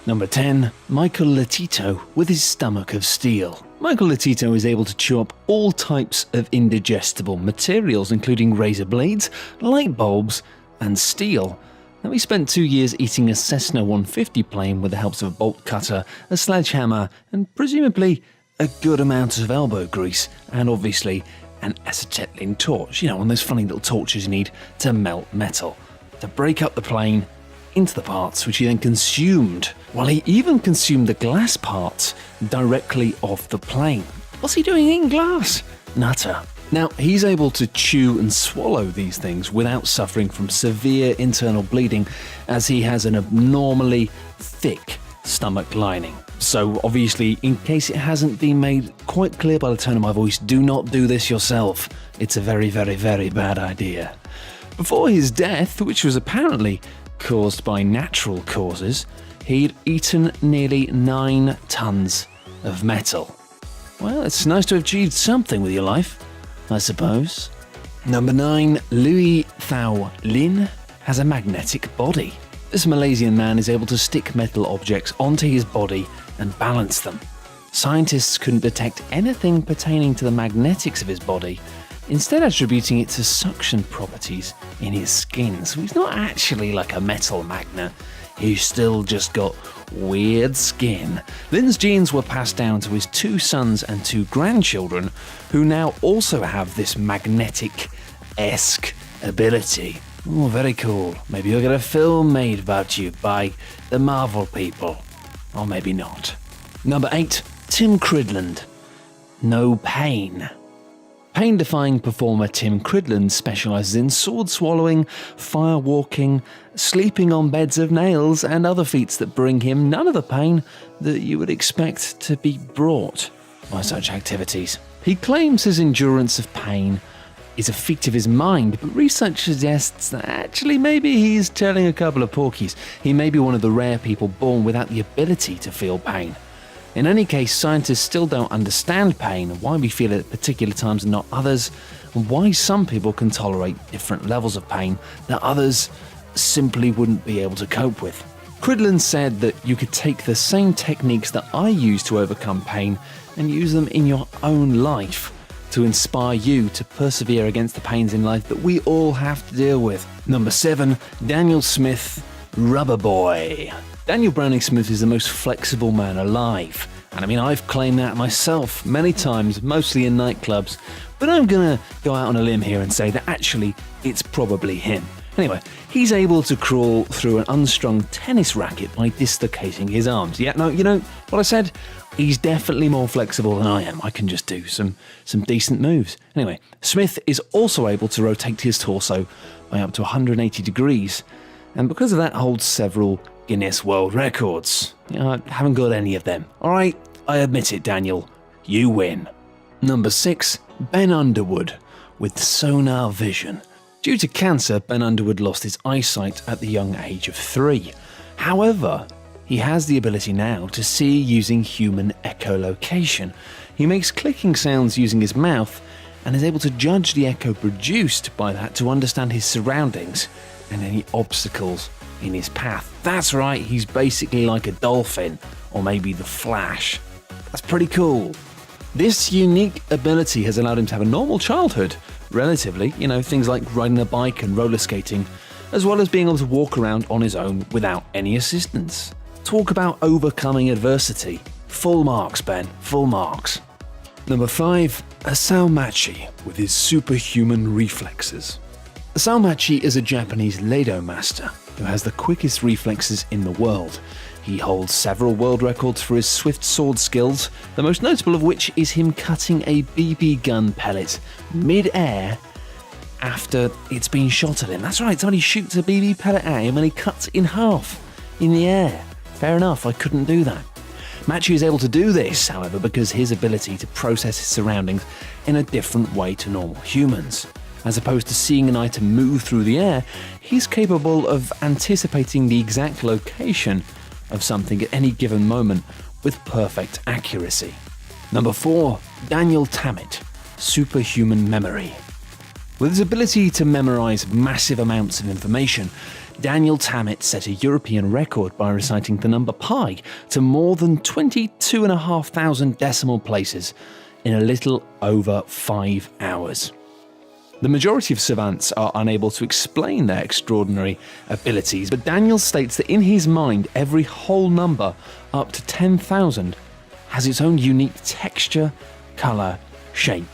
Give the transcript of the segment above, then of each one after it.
Number 10. Michael Latito with his stomach of steel. Michael Latito is able to chew up all types of indigestible materials, including razor blades, light bulbs, and steel. Now, he spent 2 years eating a Cessna 150 plane with the help of a bolt cutter, a sledgehammer, and presumably a good amount of elbow grease, and obviously an acetylene torch. You know, one of those funny little torches you need to melt metal, to break up the plane into the parts, which he then consumed. Well, he even consumed the glass parts directly off the plane. What's he doing in glass? Nutter. Now, he's able to chew and swallow these things without suffering from severe internal bleeding, as he has an abnormally thick stomach lining. So obviously, in case it hasn't been made quite clear by the tone of my voice, do not do this yourself. It's a very, very, very bad idea. Before his death, which was apparently caused by natural causes, he'd eaten nearly 9 tons of metal. Well, it's nice to have achieved something with your life, I suppose. Number 9. Louis Thao Lin has a magnetic body. This Malaysian man is able to stick metal objects onto his body and balance them. Scientists couldn't detect anything pertaining to the magnetics of his body, instead attributing it to suction properties in his skin. So he's not actually like a metal magnet, he's still just got weird skin. Lin's genes were passed down to his 2 sons and 2 grandchildren, who now also have this magnetic-esque ability. Oh, very cool. Maybe you'll get a film made about you by the Marvel people. Or maybe not. Number 8. Tim Cridland. No pain. Pain-defying performer Tim Cridland specialises in sword-swallowing, fire-walking, sleeping on beds of nails, and other feats that bring him none of the pain that you would expect to be brought by such activities. He claims his endurance of pain is a feat of his mind, but research suggests that actually maybe he's telling a couple of porkies. He may be one of the rare people born without the ability to feel pain. In any case, scientists still don't understand pain, and why we feel it at particular times and not others, and why some people can tolerate different levels of pain that others simply wouldn't be able to cope with. Cridland said that you could take the same techniques that I use to overcome pain and use them in your own life to inspire you to persevere against the pains in life that we all have to deal with. Number 7. Daniel Smith, Rubber Boy. Daniel Browning Smith is the most flexible man alive. And I mean, I've claimed that myself many times, mostly in nightclubs, but I'm gonna go out on a limb here and say that actually it's probably him. Anyway, he's able to crawl through an unstrung tennis racket by dislocating his arms. Yeah, no, you know what I said? He's definitely more flexible than I am. I can just do some decent moves. Anyway, Smith is also able to rotate his torso by up to 180 degrees, and because of that holds several Guinness World Records. You know, I haven't got any of them. Alright, I admit it, Daniel. You win. Number 6. Ben Underwood with sonar vision. Due to cancer, Ben Underwood lost his eyesight at the young age of 3. However, he has the ability now to see using human echolocation. He makes clicking sounds using his mouth and is able to judge the echo produced by that to understand his surroundings and any obstacles in his path. That's right, he's basically like a dolphin, or maybe the Flash. That's pretty cool. This unique ability has allowed him to have a normal childhood, relatively, you know, things like riding a bike and roller skating, as well as being able to walk around on his own without any assistance. Talk about overcoming adversity. Full marks, Ben, full marks. Number 5. Asao Machi with his superhuman reflexes. Asao Machi is a Japanese Leido master who has the quickest reflexes in the world. He holds several world records for his swift sword skills, the most notable of which is him cutting a BB gun pellet mid-air after it's been shot at him. That's right, somebody shoots a BB pellet at him and he cuts it in half in the air. Fair enough, I couldn't do that. Machi is able to do this, however, because his ability to process his surroundings in a different way to normal humans. As opposed to seeing an item move through the air, he's capable of anticipating the exact location of something at any given moment with perfect accuracy. Number 4. Daniel Tammet, superhuman memory. With his ability to memorize massive amounts of information, Daniel Tammet set a European record by reciting the number pi to more than 22,500 decimal places in a little over 5 hours. The majority of savants are unable to explain their extraordinary abilities, but Daniel states that in his mind, every whole number up to 10,000 has its own unique texture, color, shape,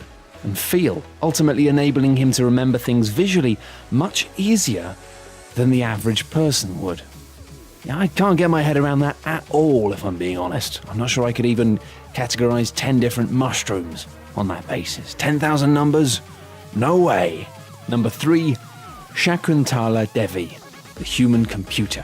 and feel, ultimately enabling him to remember things visually much easier than the average person would. Yeah, I can't get my head around that at all, if I'm being honest. I'm not sure I could even categorize 10 different mushrooms on that basis. 10,000 numbers? No way. Number 3, Shakuntala Devi, the human computer.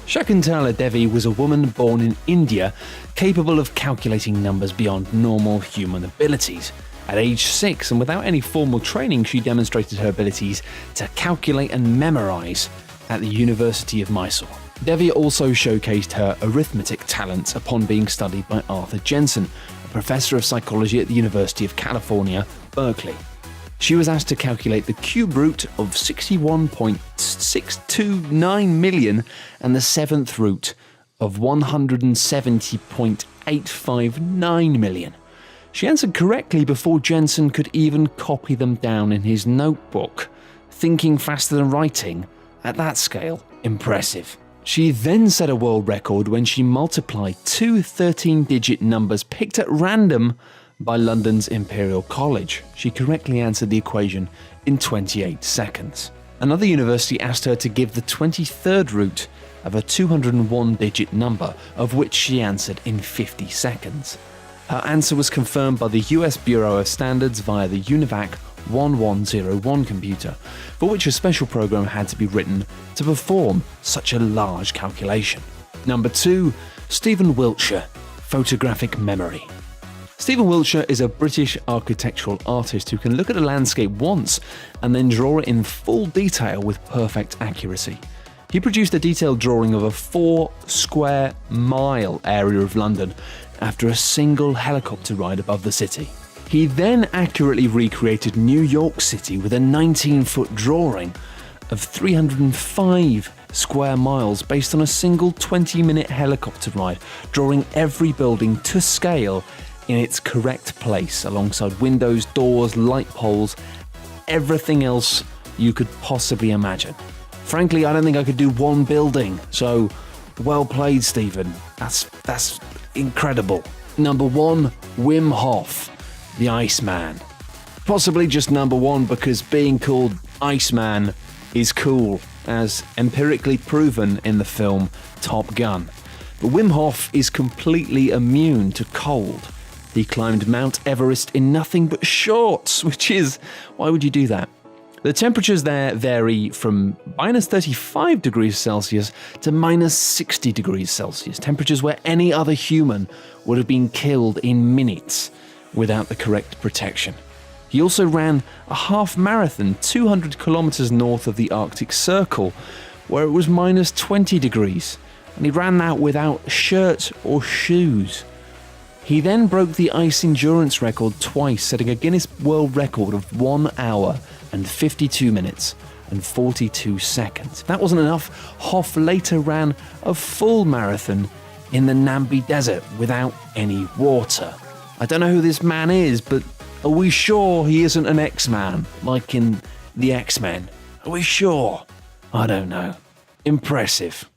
Shakuntala Devi was a woman born in India capable of calculating numbers beyond normal human abilities. At age 6, and without any formal training, she demonstrated her abilities to calculate and memorize at the University of Mysore. Devi also showcased her arithmetic talents upon being studied by Arthur Jensen, a professor of psychology at the University of California, Berkeley. She was asked to calculate the cube root of 61.629 million and the 7th root of 170.859 million. She answered correctly before Jensen could even copy them down in his notebook. Thinking faster than writing, at that scale, impressive. She then set a world record when she multiplied two 13-digit numbers picked at random by London's Imperial College. She correctly answered the equation in 28 seconds. Another university asked her to give the 23rd root of a 201-digit number, of which she answered in 50 seconds. Her answer was confirmed by the US Bureau of Standards via the UNIVAC 1101 computer, for which a special program had to be written to perform such a large calculation. Number 2, Stephen Wiltshire, photographic memory. Stephen Wiltshire is a British architectural artist who can look at a landscape once and then draw it in full detail with perfect accuracy. He produced a detailed drawing of a 4-square-mile area of London after a single helicopter ride above the city. He then accurately recreated New York City with a 19-foot drawing of 305 square miles based on a single 20-minute helicopter ride, drawing every building to scale in its correct place alongside windows, doors, light poles, everything else you could possibly imagine. Frankly, I don't think I could do one building, so well played, Stephen. That's incredible. Number 1, Wim Hof, the Iceman. Possibly just number 1 because being called Iceman is cool, as empirically proven in the film Top Gun. But Wim Hof is completely immune to cold. He climbed Mount Everest in nothing but shorts, which is, why would you do that? The temperatures there vary from minus 35 degrees Celsius to minus 60 degrees Celsius, temperatures where any other human would have been killed in minutes without the correct protection. He also ran a half marathon 200 kilometers north of the Arctic Circle, where it was minus 20 degrees, and he ran that without shirt or shoes. He then broke the ice endurance record twice, setting a Guinness World Record of 1 hour and 52 minutes and 42 seconds. If that wasn't enough, Hoff later ran a full marathon in the Namib Desert without any water. I don't know who this man is, but are we sure he isn't an X-Man, like in the X-Men? Are we sure? I don't know. Impressive.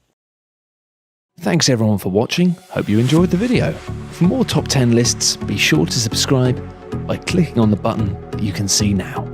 Thanks everyone for watching, hope you enjoyed the video. For more top 10 lists, be sure to subscribe by clicking on the button that you can see now.